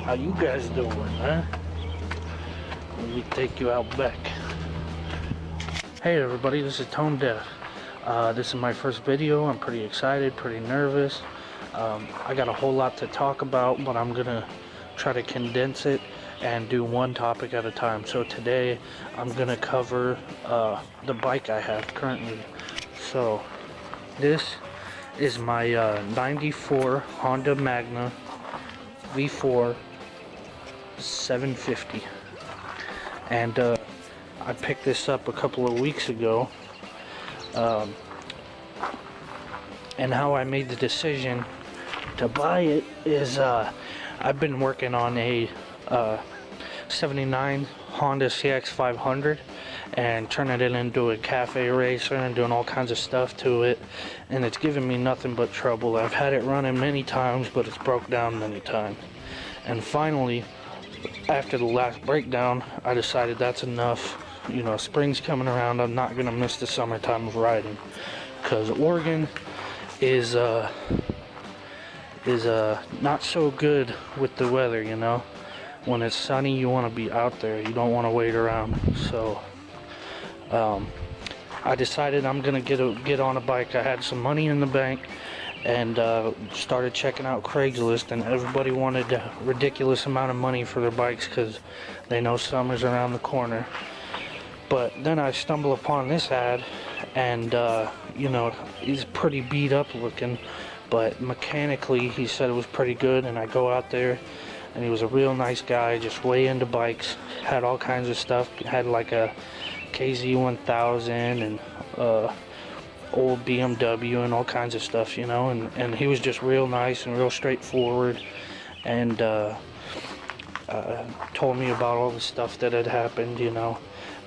How you guys doing, huh? Let me take you out back. Hey everybody, this is Tone Deaf. This is my first video. I'm pretty excited, pretty nervous. I got a whole lot to talk about, but I'm gonna try to condense it and do one topic at a time. So today I'm gonna cover the bike I have currently. So this is my 94 Honda Magna V4 750, and I picked this up a couple of weeks ago. And how I made the decision to buy it is I've been working on a 79 Honda CX500 and turning it into a cafe racer and doing all kinds of stuff to it, and it's given me nothing but trouble. I've had it running many times, but it's broke down many times, and finally after the last breakdown I decided that's enough. You know, spring's coming around, I'm not gonna miss the summertime of riding, because Oregon is not so good with the weather. You know, when it's sunny you want to be out there, you don't want to wait around. So I decided I'm gonna get on a bike. I had some money in the bank and started checking out Craigslist, and everybody wanted a ridiculous amount of money for their bikes because they know summer's around the corner. But then I stumbled upon this ad, and you know, he's pretty beat up looking, but mechanically he said it was pretty good. And I go out there and he was a real nice guy, just way into bikes, had all kinds of stuff, had like a KZ1000 and old BMW and all kinds of stuff, you know, and he was just real nice and real straightforward, and told me about all the stuff that had happened, you know.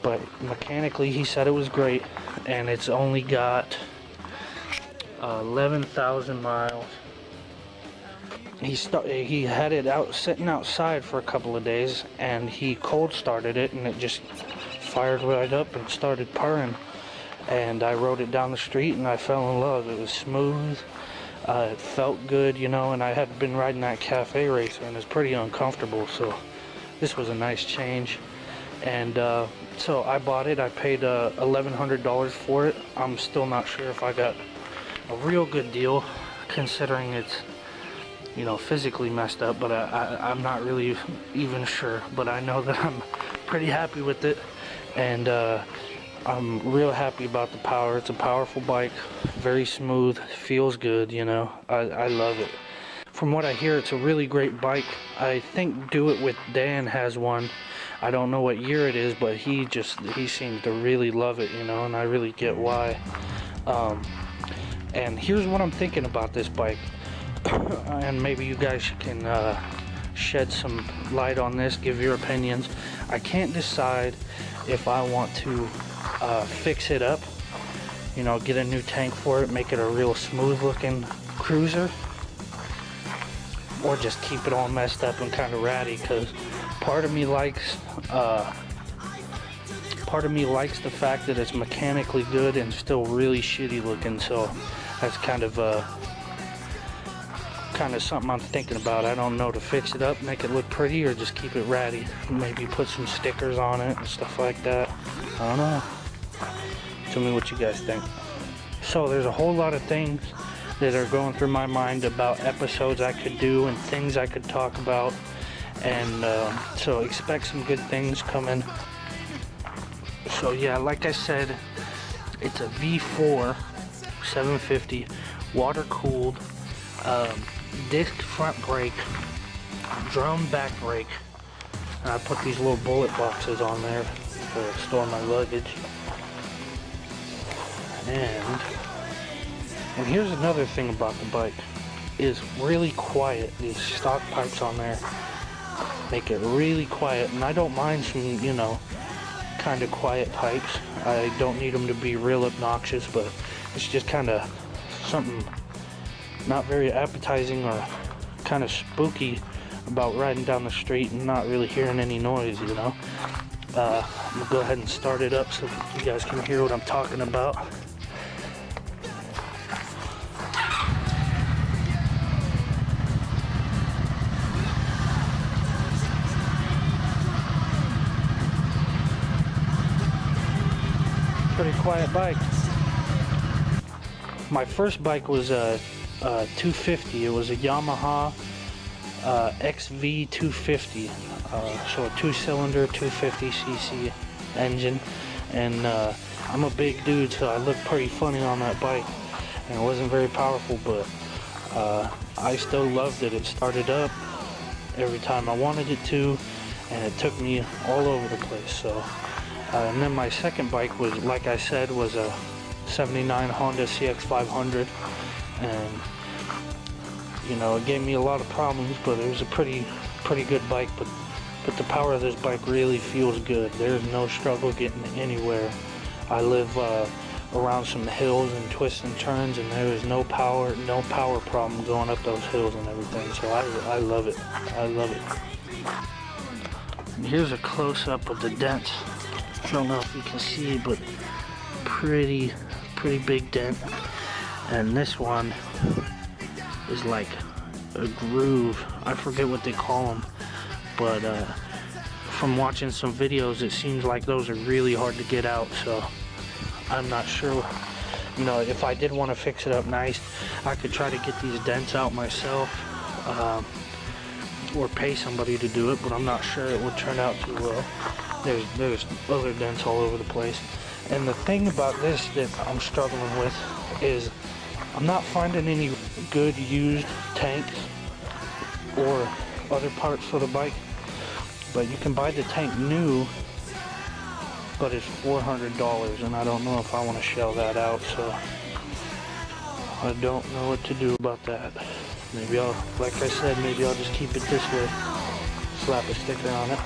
But mechanically he said it was great, and it's only got 11,000 miles. He had it out sitting outside for a couple of days, and he cold started it and it just fired right up and started purring, and I rode it down the street and I fell in love. It was smooth, it felt good, you know, and I had been riding that cafe racer and it's pretty uncomfortable, so this was a nice change. And so I bought it. I paid $1,100 for it. I'm still not sure if I got a real good deal, considering it's, you know, physically messed up, but I'm not really even sure. But I know that I'm pretty happy with it, and I'm real happy about the power. It's a powerful bike, very smooth, feels good, you know. I love it. From what I hear, it's a really great bike. I think Do It With Dan has one. I don't know what year it is, but he seems to really love it, you know, and I really get why. And here's what I'm thinking about this bike, and maybe you guys can shed some light on this, give your opinions. I can't decide if I want to fix it up, you know, get a new tank for it, make it a real smooth looking cruiser, or just keep it all messed up and kind of ratty, because part of me likes the fact that it's mechanically good and still really shitty looking. So that's kind of something I'm thinking about. I don't know, to fix it up, make it look pretty, or just keep it ratty, maybe put some stickers on it and stuff like that. I don't know. Tell me what you guys think. So there's a whole lot of things that are going through my mind about episodes I could do and things I could talk about, and so expect some good things coming. So yeah, like I said, it's a V4 750, water cooled, disc front brake, drum back brake, and I put these little bullet boxes on there to store my luggage. And here's another thing about the bike, is really quiet. These stock pipes on there make it really quiet, and I don't mind some, you know, kind of quiet pipes. I don't need them to be real obnoxious, but it's just kind of something not very appetizing or kind of spooky about riding down the street and not really hearing any noise, you know. I'm gonna go ahead and start it up so you guys can hear what I'm talking about. pretty quiet bike. My first bike was a 250. It was a Yamaha XV 250. So a 2-cylinder 250cc engine. And I'm a big dude, so I looked pretty funny on that bike. And it wasn't very powerful, but I still loved it. It started up every time I wanted it to, and it took me all over the place. So, and then my second bike was, like I said, was a '79 Honda CX500, and you know, it gave me a lot of problems, but it was a pretty good bike. But the power of this bike really feels good. There's no struggle getting anywhere. I live around some hills and twists and turns, and there is no power problem going up those hills and everything. So I love it. I love it. And here's a close-up of the dents. I don't know if you can see, but pretty big dent. And this one is like a groove. I forget what they call them, but from watching some videos, it seems like those are really hard to get out. So I'm not sure, you know, if I did want to fix it up nice, I could try to get these dents out myself, or pay somebody to do it, but I'm not sure it would turn out too well. There's other dents all over the place. And the thing about this that I'm struggling with is I'm not finding any good used tanks or other parts for the bike. But you can buy the tank new, but it's $400, and I don't know if I want to shell that out, so I don't know what to do about that. Maybe like I said, maybe I'll just keep it this way, slap a sticker on it.